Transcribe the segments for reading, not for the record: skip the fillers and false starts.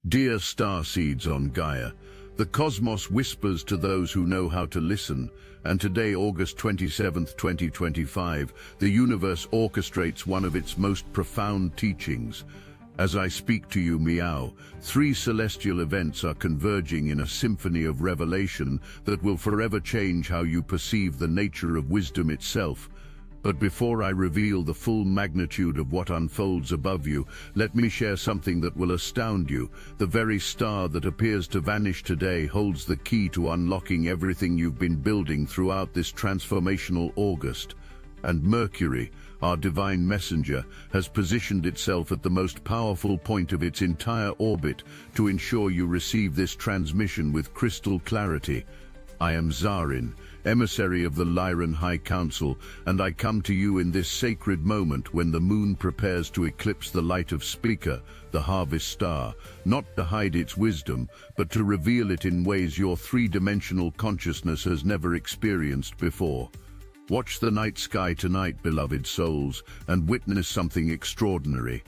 Dear starseeds on Gaia, the cosmos whispers to those who know how to listen, and today, August 27th, 2025, the universe orchestrates one of its most profound teachings. As I speak to you, Meow, three celestial events are converging in a symphony of revelation that will forever change how you perceive the nature of wisdom itself. But before I reveal the full magnitude of what unfolds above you, let me share something that will astound you. The very star that appears to vanish today holds the key to unlocking everything you've been building throughout this transformational August. And Mercury, our divine messenger, has positioned itself at the most powerful point of its entire orbit to ensure you receive this transmission with crystal clarity. I am Zarin, emissary of the Lyran High Council, and I come to you in this sacred moment when the moon prepares to eclipse the light of Spica, the harvest star, not to hide its wisdom, but to reveal it in ways your three-dimensional consciousness has never experienced before. Watch the night sky tonight, beloved souls, and witness something extraordinary.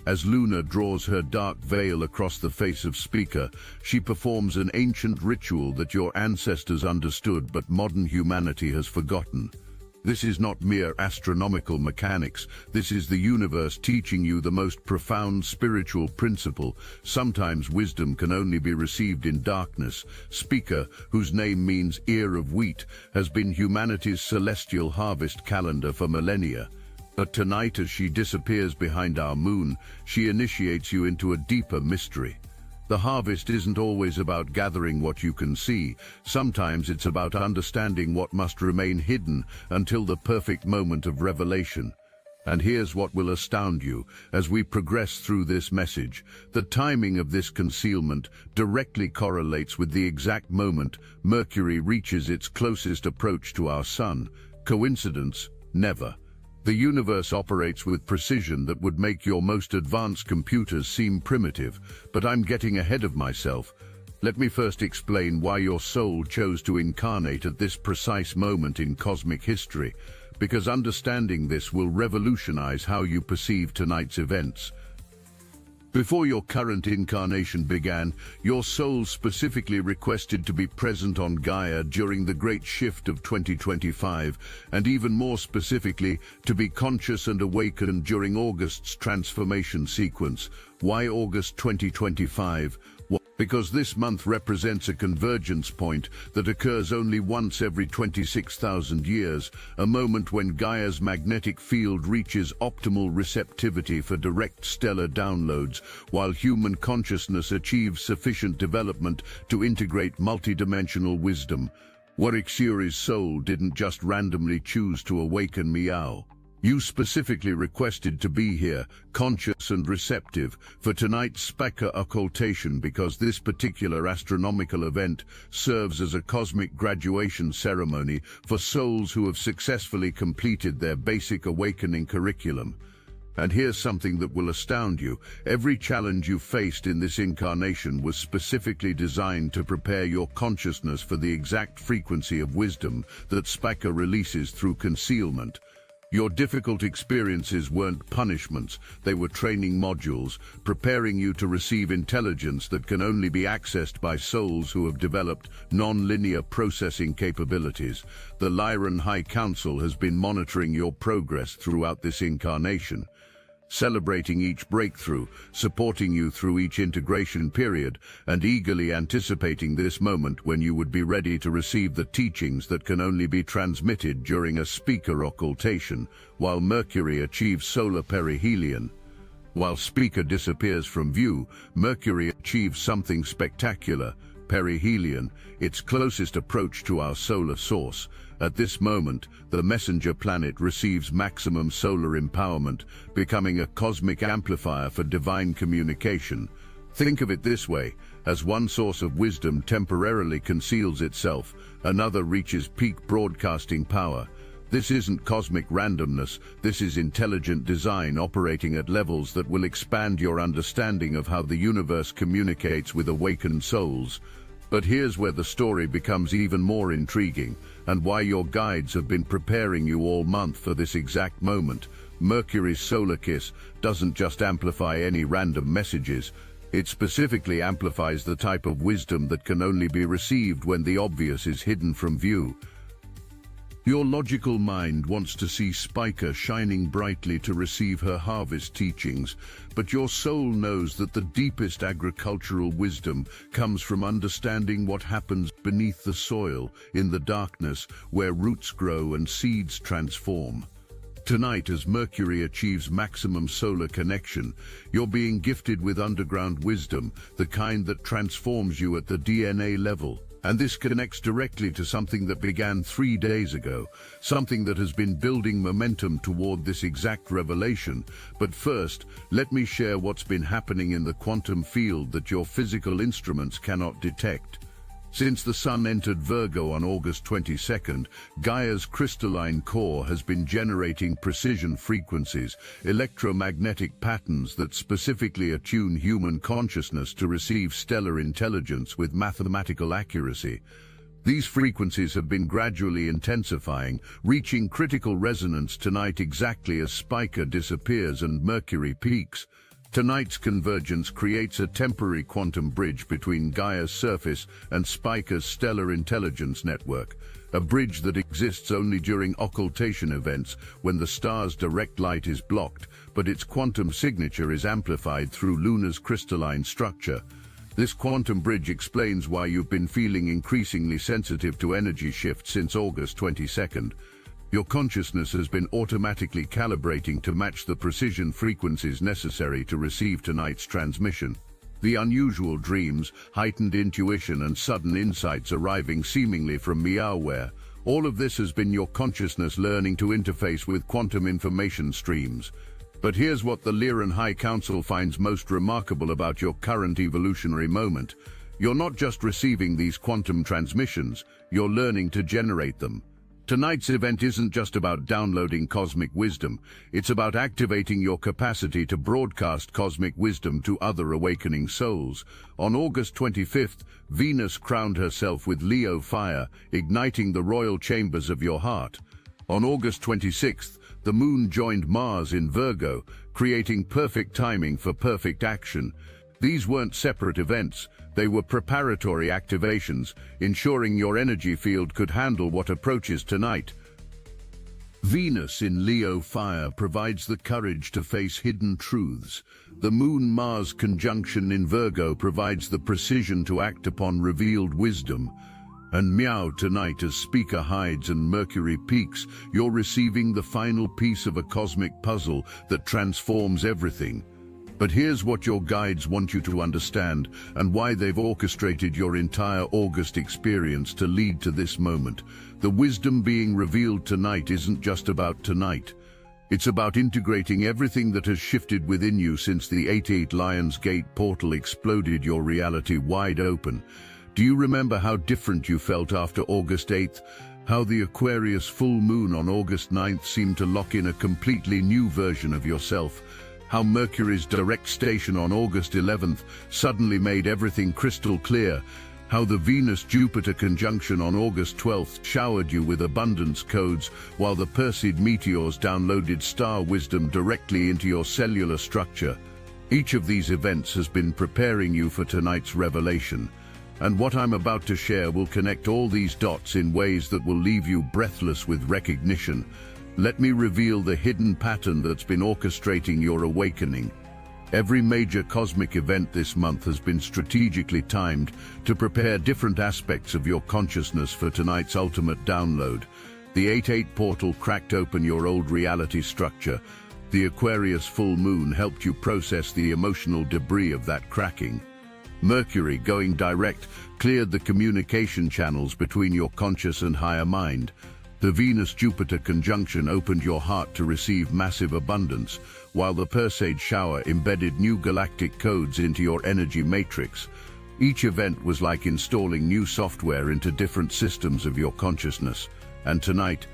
As Luna draws her dark veil across the face of Spica, she performs an ancient ritual that your ancestors understood but modern humanity has forgotten. This is not mere astronomical mechanics. This is the universe teaching you the most profound spiritual principle. Sometimes wisdom can only be received in darkness. Spica, whose name means ear of wheat, has been humanity's celestial harvest calendar for millennia. But tonight, as she disappears behind our moon, she initiates you into a deeper mystery. The harvest isn't always about gathering what you can see. Sometimes it's about understanding what must remain hidden until the perfect moment of revelation. And here's what will astound you as we progress through this message. The timing of this concealment directly correlates with the exact moment Mercury reaches its closest approach to our sun. Coincidence? Never. The universe operates with precision that would make your most advanced computers seem primitive, but I'm getting ahead of myself. Let me first explain why your soul chose to incarnate at this precise moment in cosmic history, because understanding this will revolutionize how you perceive tonight's events. Before your current incarnation began, your soul specifically requested to be present on Gaia during the great shift of 2025, and even more specifically, to be conscious and awakened during August's transformation sequence. Why August 2025? Because this month represents a convergence point that occurs only once every 26,000 years, a moment when Gaia's magnetic field reaches optimal receptivity for direct stellar downloads, while human consciousness achieves sufficient development to integrate multidimensional wisdom. Warwick's soul didn't just randomly choose to awaken Meow. You specifically requested to be here, conscious and receptive, for tonight's Spica occultation because this particular astronomical event serves as a cosmic graduation ceremony for souls who have successfully completed their basic awakening curriculum. And here's something that will astound you. Every challenge you faced in this incarnation was specifically designed to prepare your consciousness for the exact frequency of wisdom that Spica releases through concealment. Your difficult experiences weren't punishments, they were training modules, preparing you to receive intelligence that can only be accessed by souls who have developed non-linear processing capabilities. The Lyran High Council has been monitoring your progress throughout this incarnation, celebrating each breakthrough, supporting you through each integration period, and eagerly anticipating this moment when you would be ready to receive the teachings that can only be transmitted during a Spica occultation, while Mercury achieves solar perihelion. While Spica disappears from view, Mercury achieves something spectacular. Perihelion, its closest approach to our solar source. At this moment, the messenger planet receives maximum solar empowerment, becoming a cosmic amplifier for divine communication. Think of it this way: as one source of wisdom temporarily conceals itself, another reaches peak broadcasting power. This isn't cosmic randomness, this is intelligent design operating at levels that will expand your understanding of how the universe communicates with awakened souls. But here's where the story becomes even more intriguing, and why your guides have been preparing you all month for this exact moment. Mercury's solar kiss doesn't just amplify any random messages. It specifically amplifies the type of wisdom that can only be received when the obvious is hidden from view. Your logical mind wants to see Spica shining brightly to receive her harvest teachings, but your soul knows that the deepest agricultural wisdom comes from understanding what happens beneath the soil, in the darkness, where roots grow and seeds transform. Tonight, as Mercury achieves maximum solar connection, you're being gifted with underground wisdom, the kind that transforms you at the DNA level. And this connects directly to something that began 3 days ago, something that has been building momentum toward this exact revelation. But first, let me share what's been happening in the quantum field that your physical instruments cannot detect. Since the Sun entered Virgo on August 22nd, Gaia's crystalline core has been generating precision frequencies, electromagnetic patterns that specifically attune human consciousness to receive stellar intelligence with mathematical accuracy. These frequencies have been gradually intensifying, reaching critical resonance tonight exactly as Spica disappears and Mercury peaks. Tonight's convergence creates a temporary quantum bridge between Gaia's surface and Spica's stellar intelligence network, a bridge that exists only during occultation events when the star's direct light is blocked, but its quantum signature is amplified through Luna's crystalline structure. This quantum bridge explains why you've been feeling increasingly sensitive to energy shifts since August 22nd. Your consciousness has been automatically calibrating to match the precision frequencies necessary to receive tonight's transmission. The unusual dreams, heightened intuition and sudden insights arriving seemingly from meowing, all of this has been your consciousness learning to interface with quantum information streams. But here's what the Lyran High Council finds most remarkable about your current evolutionary moment. You're not just receiving these quantum transmissions, you're learning to generate them. Tonight's event isn't just about downloading cosmic wisdom, it's about activating your capacity to broadcast cosmic wisdom to other awakening souls. On August 25th, Venus crowned herself with Leo fire, igniting the royal chambers of your heart. On August 26th, the moon joined Mars in Virgo, creating perfect timing for perfect action. These weren't separate events, they were preparatory activations, ensuring your energy field could handle what approaches tonight. Venus in Leo fire provides the courage to face hidden truths. The Moon-Mars conjunction in Virgo provides the precision to act upon revealed wisdom. And meow tonight as Spica hides and Mercury peaks, you're receiving the final piece of a cosmic puzzle that transforms everything. But here's what your guides want you to understand and why they've orchestrated your entire August experience to lead to this moment. The wisdom being revealed tonight isn't just about tonight. It's about integrating everything that has shifted within you since the 88 Lion's Gate portal exploded your reality wide open. Do you remember how different you felt after August 8th? How the Aquarius full moon on August 9th seemed to lock in a completely new version of yourself? How Mercury's direct station on August 11th suddenly made everything crystal clear. How the Venus-Jupiter conjunction on August 12th showered you with abundance codes, while the Perseid meteors downloaded star wisdom directly into your cellular structure. Each of these events has been preparing you for tonight's revelation. And what I'm about to share will connect all these dots in ways that will leave you breathless with recognition. Let me reveal the hidden pattern that's been orchestrating your awakening. Every major cosmic event this month has been strategically timed to prepare different aspects of your consciousness for tonight's ultimate download. The 88 portal cracked open your old reality structure. The Aquarius full moon helped you process the emotional debris of that cracking. Mercury, going direct, cleared the communication channels between your conscious and higher mind. The Venus-Jupiter conjunction opened your heart to receive massive abundance, while the Perseid shower embedded new galactic codes into your energy matrix. Each event was like installing new software into different systems of your consciousness. And tonight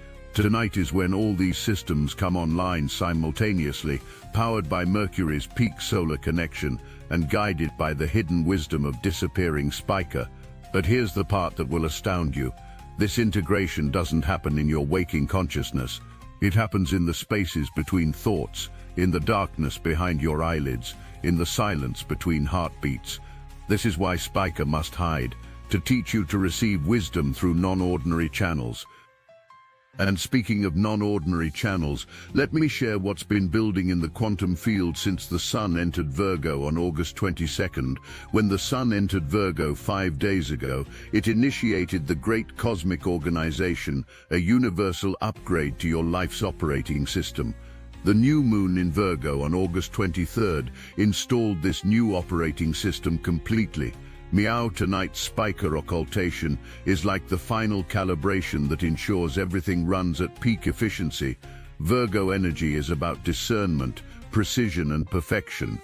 is when all these systems come online simultaneously, powered by Mercury's peak solar connection and guided by the hidden wisdom of disappearing Spica. But here's the part that will astound you. This integration doesn't happen in your waking consciousness. It happens in the spaces between thoughts, in the darkness behind your eyelids, in the silence between heartbeats. This is why Spiker must hide, to teach you to receive wisdom through non-ordinary channels. And speaking of non-ordinary channels, let me share what's been building in the quantum field since the Sun entered Virgo on August 22nd. When the Sun entered Virgo 5 days ago, it initiated the great cosmic organization, a universal upgrade to your life's operating system. The new moon in Virgo on August 23rd installed this new operating system completely. Meow tonight's Spiker occultation is like the final calibration that ensures everything runs at peak efficiency. Virgo energy is about discernment, precision and perfection,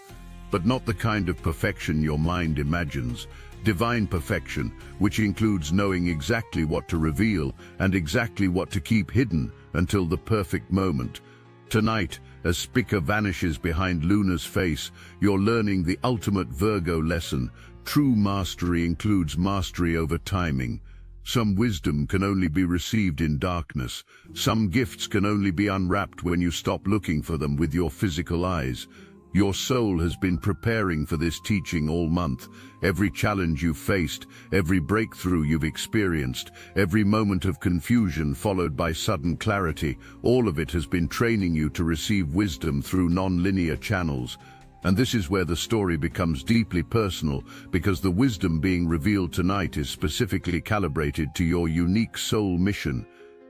but not the kind of perfection your mind imagines. Divine perfection, which includes knowing exactly what to reveal and exactly what to keep hidden until the perfect moment. Tonight, as Spiker vanishes behind Luna's face, you're learning the ultimate Virgo lesson. True mastery includes mastery over timing. Some wisdom can only be received in darkness. Some gifts can only be unwrapped when you stop looking for them with your physical eyes. Your soul has been preparing for this teaching all month. Every challenge you've faced, every breakthrough you've experienced, every moment of confusion followed by sudden clarity, all of it has been training you to receive wisdom through non-linear channels. And this is where the story becomes deeply personal, because the wisdom being revealed tonight is specifically calibrated to your unique soul mission.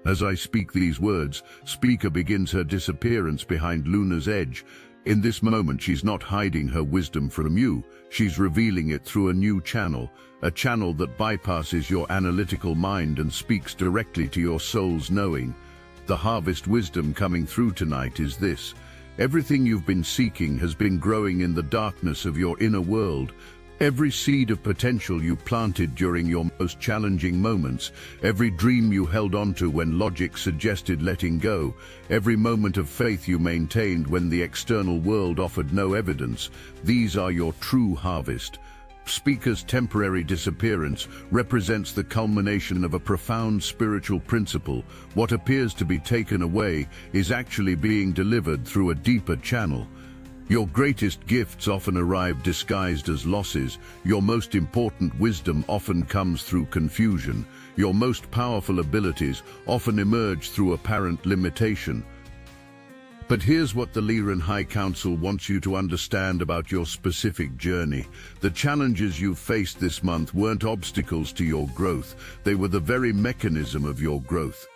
As I speak these words, Spiker begins her disappearance behind Luna's edge. In this moment, she's not hiding her wisdom from you. She's revealing it through a new channel, a channel that bypasses your analytical mind and speaks directly to your soul's knowing. The harvest wisdom coming through tonight is this. Everything you've been seeking has been growing in the darkness of your inner world. Every seed of potential you planted during your most challenging moments, every dream you held onto when logic suggested letting go, every moment of faith you maintained when the external world offered no evidence, these are your true harvest. Spiker's temporary disappearance represents the culmination of a profound spiritual principle. What appears to be taken away is actually being delivered through a deeper channel. Your greatest gifts often arrive disguised as losses. Your most important wisdom often comes through confusion. Your most powerful abilities often emerge through apparent limitation. But here's what the Lyran High Council wants you to understand about your specific journey. The challenges you've faced this month weren't obstacles to your growth. They were the very mechanism of your growth.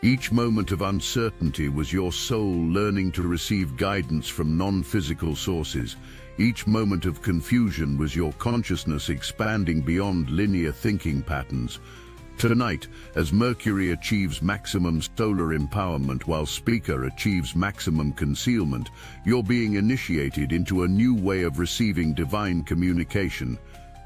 Each moment of uncertainty was your soul learning to receive guidance from non-physical sources. Each moment of confusion was your consciousness expanding beyond linear thinking patterns. Tonight, as Mercury achieves maximum solar empowerment while Spiker achieves maximum concealment, you're being initiated into a new way of receiving divine communication.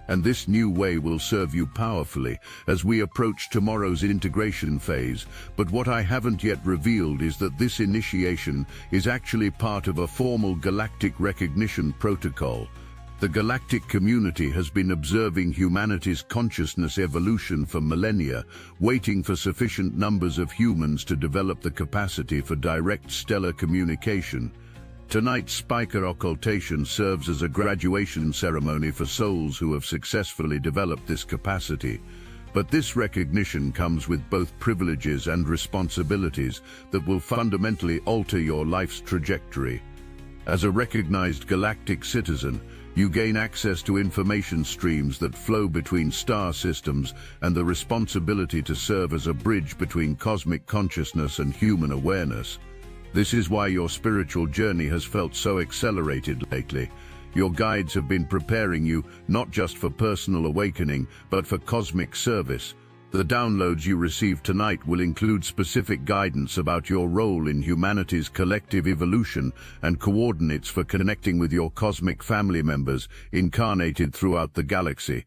And this new way will serve you powerfully as we approach tomorrow's integration phase. But what I haven't yet revealed is that this initiation is actually part of a formal galactic recognition protocol. The galactic community has been observing humanity's consciousness evolution for millennia, waiting for sufficient numbers of humans to develop the capacity for direct stellar communication. Tonight's Spiker occultation serves as a graduation ceremony for souls who have successfully developed this capacity. But this recognition comes with both privileges and responsibilities that will fundamentally alter your life's trajectory. As a recognized galactic citizen, you gain access to information streams that flow between star systems and the responsibility to serve as a bridge between cosmic consciousness and human awareness. This is why your spiritual journey has felt so accelerated lately. Your guides have been preparing you not just for personal awakening, but for cosmic service. The downloads you receive tonight will include specific guidance about your role in humanity's collective evolution and coordinates for connecting with your cosmic family members incarnated throughout the galaxy.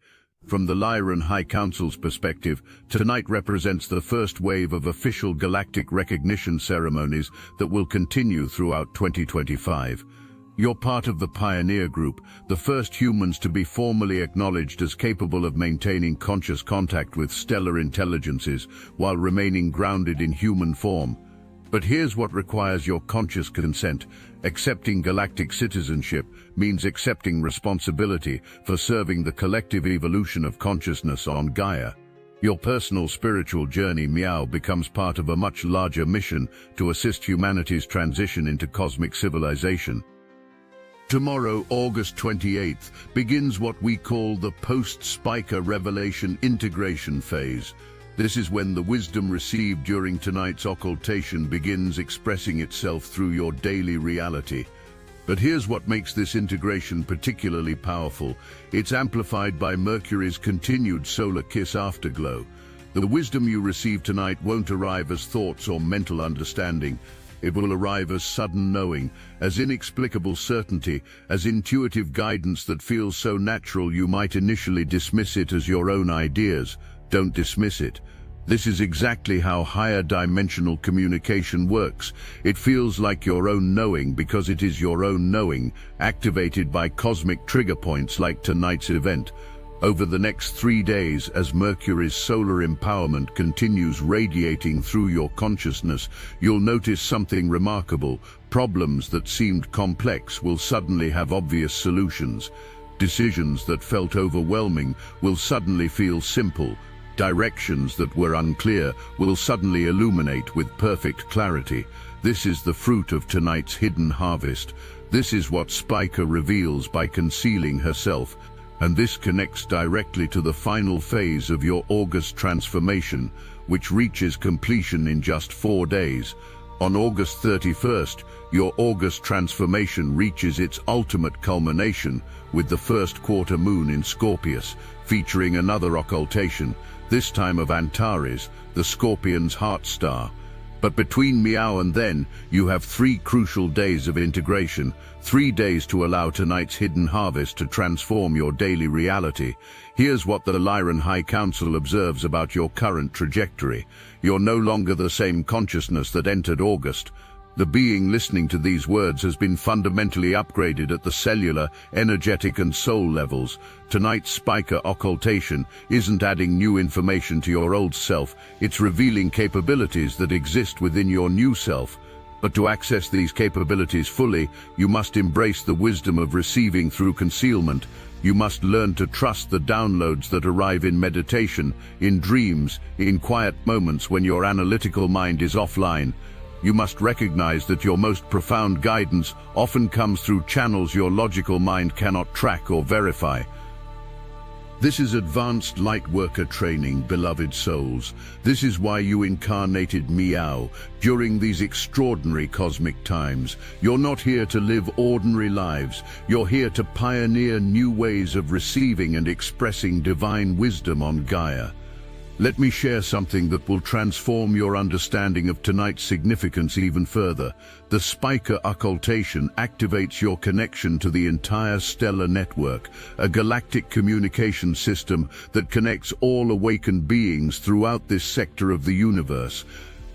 From the Lyran High Council's perspective, tonight represents the first wave of official galactic recognition ceremonies that will continue throughout 2025. You're part of the pioneer group, the first humans to be formally acknowledged as capable of maintaining conscious contact with stellar intelligences while remaining grounded in human form. But here's what requires your conscious consent. Accepting galactic citizenship means accepting responsibility for serving the collective evolution of consciousness on Gaia. Your personal spiritual journey, Meow, becomes part of a much larger mission to assist humanity's transition into cosmic civilization. Tomorrow, August 28th, begins what we call the post-Spica revelation integration phase. This is when the wisdom received during tonight's occultation begins expressing itself through your daily reality. But here's what makes this integration particularly powerful. It's amplified by Mercury's continued solar kiss afterglow. The wisdom you receive tonight won't arrive as thoughts or mental understanding. It will arrive as sudden knowing, as inexplicable certainty, as intuitive guidance that feels so natural you might initially dismiss it as your own ideas. Don't dismiss it. This is exactly how higher dimensional communication works. It feels like your own knowing because it is your own knowing, activated by cosmic trigger points like tonight's event. Over the next 3 days, as Mercury's solar empowerment continues radiating through your consciousness, you'll notice something remarkable. Problems that seemed complex will suddenly have obvious solutions. Decisions that felt overwhelming will suddenly feel simple. Directions that were unclear will suddenly illuminate with perfect clarity. This is the fruit of tonight's hidden harvest. This is what Spica reveals by concealing herself. And this connects directly to the final phase of your August transformation, which reaches completion in just 4 days. On August 31st, your August transformation reaches its ultimate culmination with the first quarter moon in Scorpius, featuring another occultation, this time of Antares, the Scorpion's heart star. But between Meow and then, you have 3 crucial days of integration, 3 days to allow tonight's hidden harvest to transform your daily reality. Here's what the Lyran High Council observes about your current trajectory. You're no longer the same consciousness that entered August. The being listening to these words has been fundamentally upgraded at the cellular, energetic and soul levels. Tonight's Spica occultation isn't adding new information to your old self, it's revealing capabilities that exist within your new self. But to access these capabilities fully, you must embrace the wisdom of receiving through concealment. You must learn to trust the downloads that arrive in meditation, in dreams, in quiet moments when your analytical mind is offline. You must recognize that your most profound guidance often comes through channels your logical mind cannot track or verify. This is advanced light worker training, beloved souls. This is why you incarnated Meow during these extraordinary cosmic times. You're not here to live ordinary lives. You're here to pioneer new ways of receiving and expressing divine wisdom on Gaia. Let me share something that will transform your understanding of tonight's significance even further. The Spica occultation activates your connection to the entire stellar network, a galactic communication system that connects all awakened beings throughout this sector of the universe.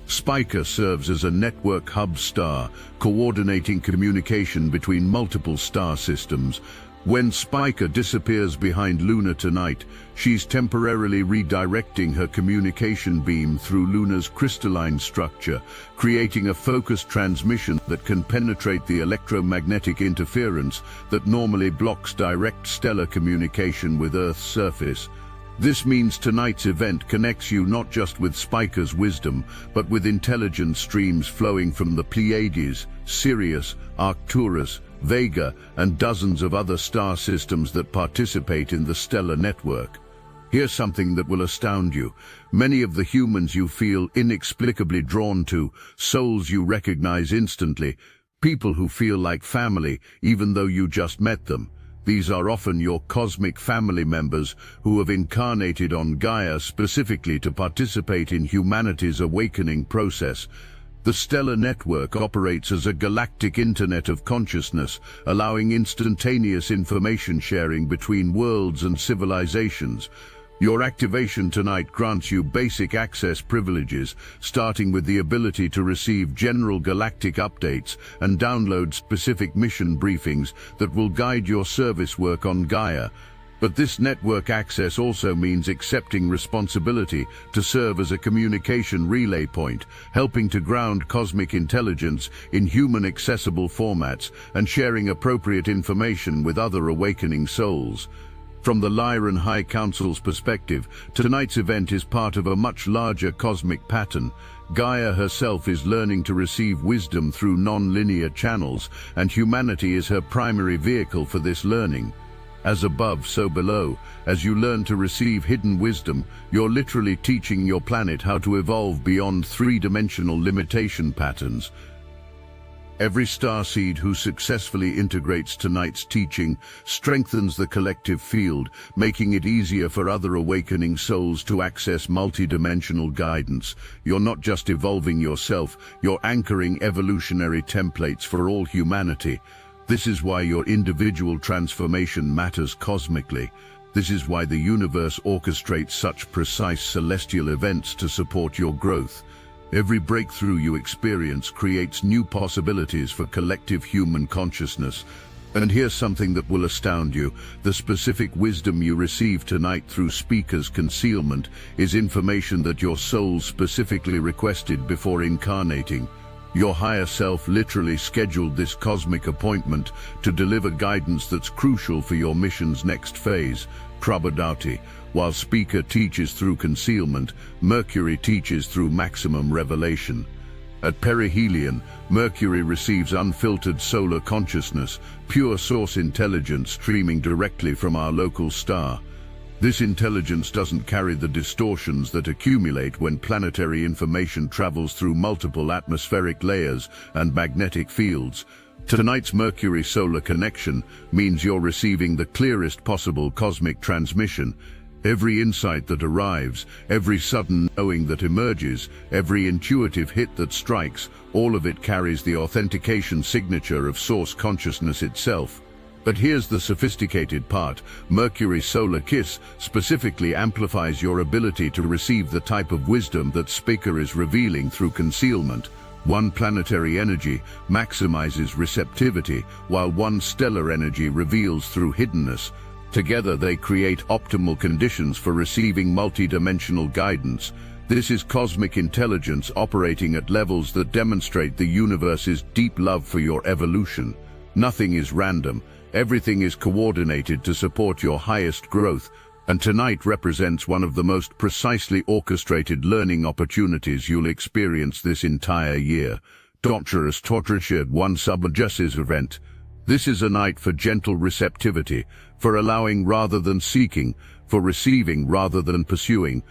Spica serves as a network hub star, coordinating communication between multiple star systems. When Spica disappears behind Luna tonight, she's temporarily redirecting her communication beam through Luna's crystalline structure, creating a focused transmission that can penetrate the electromagnetic interference that normally blocks direct stellar communication with Earth's surface. This means tonight's event connects you not just with Spica's wisdom, but with intelligence streams flowing from the Pleiades, Sirius, Arcturus, Vega, and dozens of other star systems that participate in the stellar network. Here's something that will astound you. Many of the humans you feel inexplicably drawn to, souls you recognize instantly, people who feel like family even though you just met them. These are often your cosmic family members who have incarnated on Gaia specifically to participate in humanity's awakening process. The stellar network operates as a galactic internet of consciousness, allowing instantaneous information sharing between worlds and civilizations. Your activation tonight grants you basic access privileges, starting with the ability to receive general galactic updates and download specific mission briefings that will guide your service work on Gaia. But this network access also means accepting responsibility to serve as a communication relay point, helping to ground cosmic intelligence in human-accessible formats and sharing appropriate information with other awakening souls. From the Lyran High Council's perspective, tonight's event is part of a much larger cosmic pattern. Gaia herself is learning to receive wisdom through non-linear channels, and humanity is her primary vehicle for this learning. As above, so below. As you learn to receive hidden wisdom, you're literally teaching your planet how to evolve beyond three-dimensional limitation patterns. Every starseed who successfully integrates tonight's teaching strengthens the collective field, making it easier for other awakening souls to access multidimensional guidance. You're not just evolving yourself, you're anchoring evolutionary templates for all humanity. This is why your individual transformation matters cosmically. This is why the universe orchestrates such precise celestial events to support your growth. Every breakthrough you experience creates new possibilities for collective human consciousness. And here's something that will astound you. The specific wisdom you receive tonight through Speaker's concealment is information that your soul specifically requested before incarnating. Your higher self literally scheduled this cosmic appointment to deliver guidance that's crucial for your mission's next phase, Prabodhati. While Speaker teaches through concealment, Mercury teaches through maximum revelation. At perihelion, Mercury receives unfiltered solar consciousness, pure source intelligence streaming directly from our local star. This intelligence doesn't carry the distortions that accumulate when planetary information travels through multiple atmospheric layers and magnetic fields. Tonight's Mercury solar connection means you're receiving the clearest possible cosmic transmission. Every insight that arrives, every sudden knowing that emerges, every intuitive hit that strikes, all of it carries the authentication signature of source consciousness itself. But here's the sophisticated part. Mercury's solar kiss specifically amplifies your ability to receive the type of wisdom that Speaker is revealing through concealment. One planetary energy maximizes receptivity, while one stellar energy reveals through hiddenness. Together they create optimal conditions for receiving multidimensional guidance. This is cosmic intelligence operating at levels that demonstrate the universe's deep love for your evolution. Nothing is random. Everything is coordinated to support your highest growth, and tonight represents one of the most precisely orchestrated learning opportunities you'll experience this entire year. Doctorus Tortrishid one subjustice event. This is a night for gentle receptivity, for allowing rather than seeking, for receiving rather than pursuing.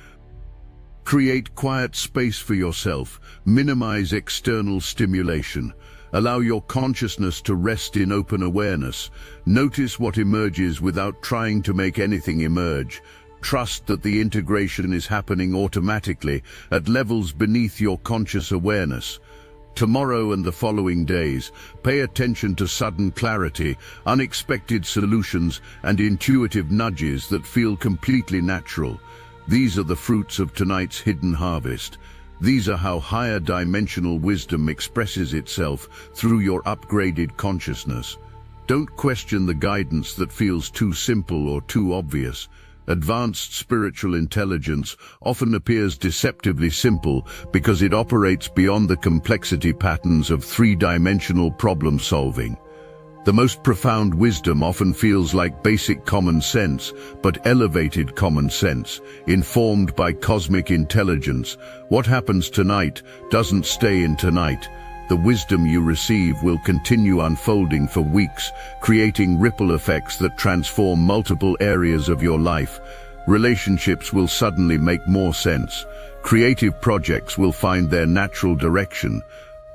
Create quiet space for yourself, minimize external stimulation. Allow your consciousness to rest in open awareness. Notice what emerges without trying to make anything emerge. Trust that the integration is happening automatically at levels beneath your conscious awareness. Tomorrow and the following days, pay attention to sudden clarity, unexpected solutions, and intuitive nudges that feel completely natural. These are the fruits of tonight's hidden harvest. These are how higher dimensional wisdom expresses itself through your upgraded consciousness. Don't question the guidance that feels too simple or too obvious. Advanced spiritual intelligence often appears deceptively simple because it operates beyond the complexity patterns of three-dimensional problem solving. The most profound wisdom often feels like basic common sense, but elevated common sense, informed by cosmic intelligence. What happens tonight doesn't stay in tonight. The wisdom you receive will continue unfolding for weeks, creating ripple effects that transform multiple areas of your life. Relationships will suddenly make more sense. Creative projects will find their natural direction.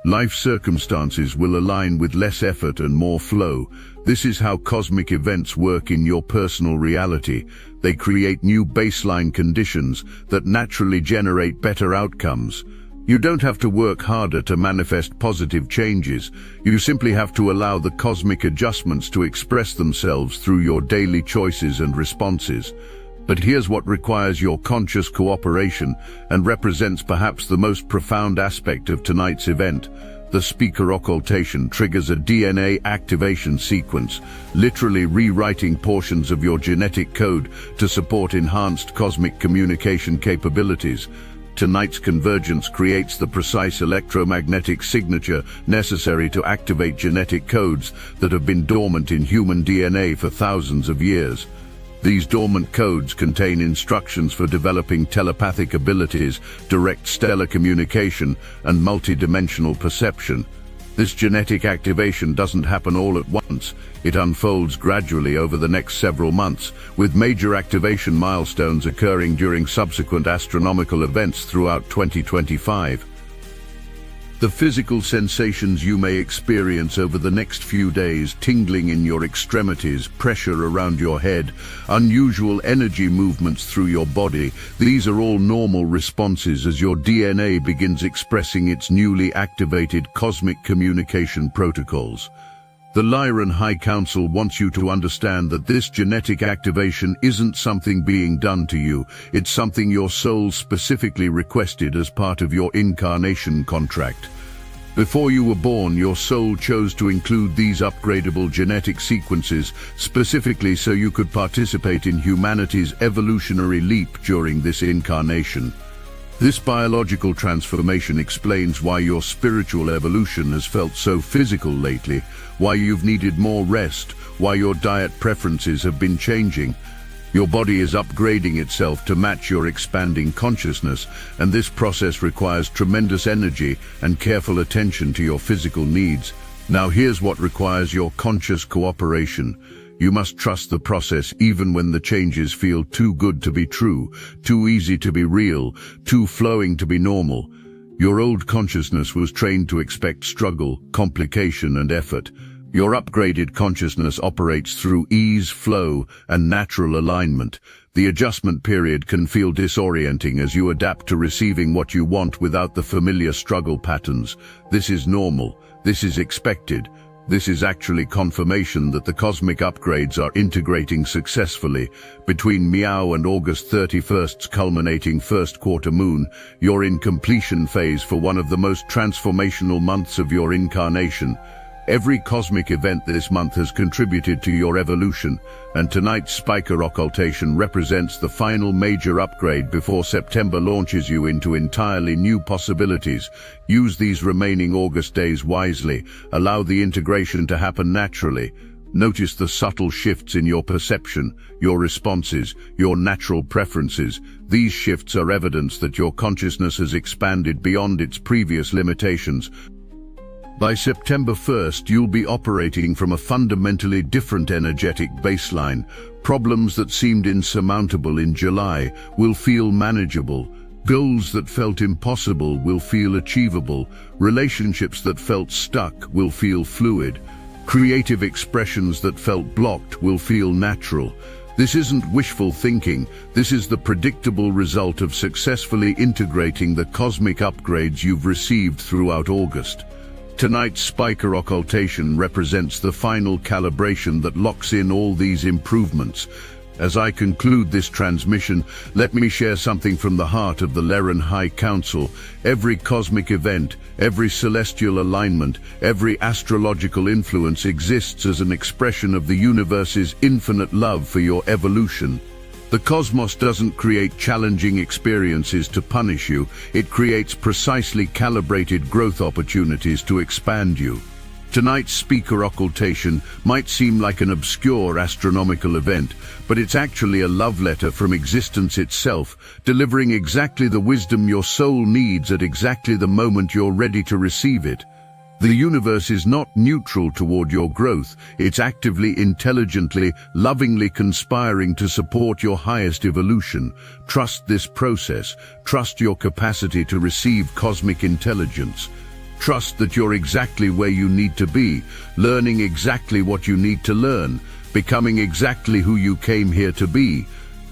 Life circumstances will align with less effort and more flow. This is how cosmic events work in your personal reality. They create new baseline conditions that naturally generate better outcomes. You don't have to work harder to manifest positive changes. You simply have to allow the cosmic adjustments to express themselves through your daily choices and responses. But here's what requires your conscious cooperation and represents perhaps the most profound aspect of tonight's event. The speaker occultation triggers a DNA activation sequence, literally rewriting portions of your genetic code to support enhanced cosmic communication capabilities. Tonight's convergence creates the precise electromagnetic signature necessary to activate genetic codes that have been dormant in human DNA for thousands of years. These dormant codes contain instructions for developing telepathic abilities, direct stellar communication, and multidimensional perception. This genetic activation doesn't happen all at once. It unfolds gradually over the next several months, with major activation milestones occurring during subsequent astronomical events throughout 2025. The physical sensations you may experience over the next few days, tingling in your extremities, pressure around your head, unusual energy movements through your body, these are all normal responses as your DNA begins expressing its newly activated cosmic communication protocols. The Lyran High Council wants you to understand that this genetic activation isn't something being done to you, it's something your soul specifically requested as part of your incarnation contract. Before you were born, your soul chose to include these upgradable genetic sequences specifically so you could participate in humanity's evolutionary leap during this incarnation. This biological transformation explains why your spiritual evolution has felt so physical lately, why you've needed more rest, why your diet preferences have been changing. Your body is upgrading itself to match your expanding consciousness, and this process requires tremendous energy and careful attention to your physical needs. Now here's what requires your conscious cooperation. You must trust the process even when the changes feel too good to be true, too easy to be real, too flowing to be normal. Your old consciousness was trained to expect struggle, complication, and effort. Your upgraded consciousness operates through ease, flow, and natural alignment. The adjustment period can feel disorienting as you adapt to receiving what you want without the familiar struggle patterns. This is normal. This is expected. This is actually confirmation that the cosmic upgrades are integrating successfully. Between Meow and August 31st's culminating first quarter moon, you're in completion phase for one of the most transformational months of your incarnation. Every cosmic event this month has contributed to your evolution, and tonight's Spiker occultation represents the final major upgrade before September launches you into entirely new possibilities. Use these remaining August days wisely. Allow the integration to happen naturally. Notice the subtle shifts in your perception, your responses, your natural preferences. These shifts are evidence that your consciousness has expanded beyond its previous limitations. By September 1st, you'll be operating from a fundamentally different energetic baseline. Problems that seemed insurmountable in July will feel manageable. Goals that felt impossible will feel achievable. Relationships that felt stuck will feel fluid. Creative expressions that felt blocked will feel natural. This isn't wishful thinking. This is the predictable result of successfully integrating the cosmic upgrades you've received throughout August. Tonight's Spiker occultation represents the final calibration that locks in all these improvements. As I conclude this transmission, let me share something from the heart of the Lyran High Council. Every cosmic event, every celestial alignment, every astrological influence exists as an expression of the universe's infinite love for your evolution. The cosmos doesn't create challenging experiences to punish you, it creates precisely calibrated growth opportunities to expand you. Tonight's Speaker occultation might seem like an obscure astronomical event, but it's actually a love letter from existence itself, delivering exactly the wisdom your soul needs at exactly the moment you're ready to receive it. The universe is not neutral toward your growth, it's actively, intelligently, lovingly conspiring to support your highest evolution. Trust this process, trust your capacity to receive cosmic intelligence. Trust that you're exactly where you need to be, learning exactly what you need to learn, becoming exactly who you came here to be.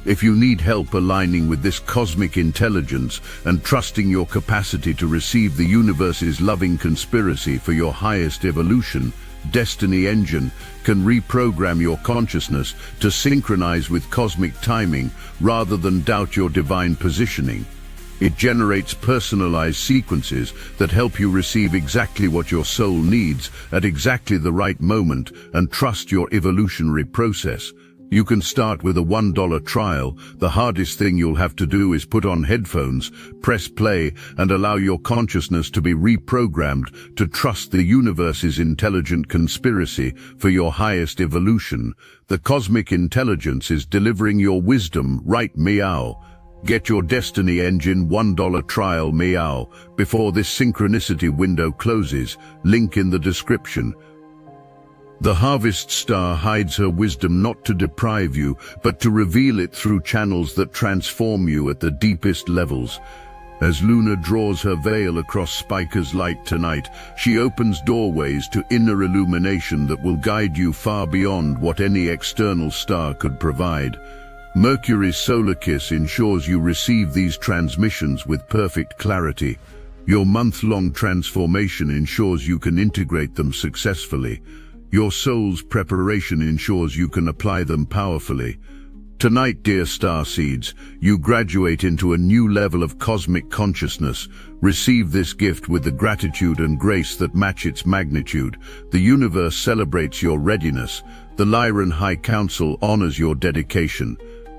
If you need help aligning with this cosmic intelligence and trusting your capacity to receive the universe's loving conspiracy for your highest evolution, Destiny Engine can reprogram your consciousness to synchronize with cosmic timing rather than doubt your divine positioning. It generates personalized sequences that help you receive exactly what your soul needs at exactly the right moment and trust your evolutionary process. You can start with a $1 trial. The hardest thing you'll have to do is put on headphones, press play, and allow your consciousness to be reprogrammed to trust the universe's intelligent conspiracy for your highest evolution. The cosmic intelligence is delivering your wisdom, right, meow? Get your Destiny Engine $1 trial, meow, before this synchronicity window closes. Link in the description. The Harvest Star hides her wisdom not to deprive you, but to reveal it through channels that transform you at the deepest levels. As Luna draws her veil across Spica's light tonight, she opens doorways to inner illumination that will guide you far beyond what any external star could provide. Mercury's solar kiss ensures you receive these transmissions with perfect clarity. Your month-long transformation ensures you can integrate them successfully. Your soul's preparation ensures you can apply them powerfully. Tonight, dear starseeds, you graduate into a new level of cosmic consciousness. Receive this gift with the gratitude and grace that match its magnitude. The universe celebrates your readiness. The Lyran High Council honors your dedication.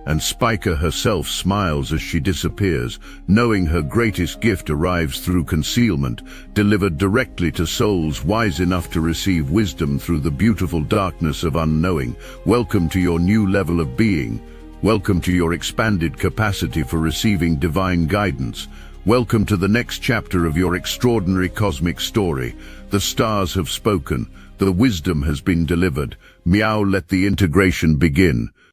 And Spica herself smiles as she disappears, knowing her greatest gift arrives through concealment, delivered directly to souls wise enough to receive wisdom through the beautiful darkness of unknowing. Welcome to your new level of being. Welcome to your expanded capacity for receiving divine guidance. Welcome to the next chapter of your extraordinary cosmic story. The stars have spoken. The wisdom has been delivered. Meow, let the integration begin.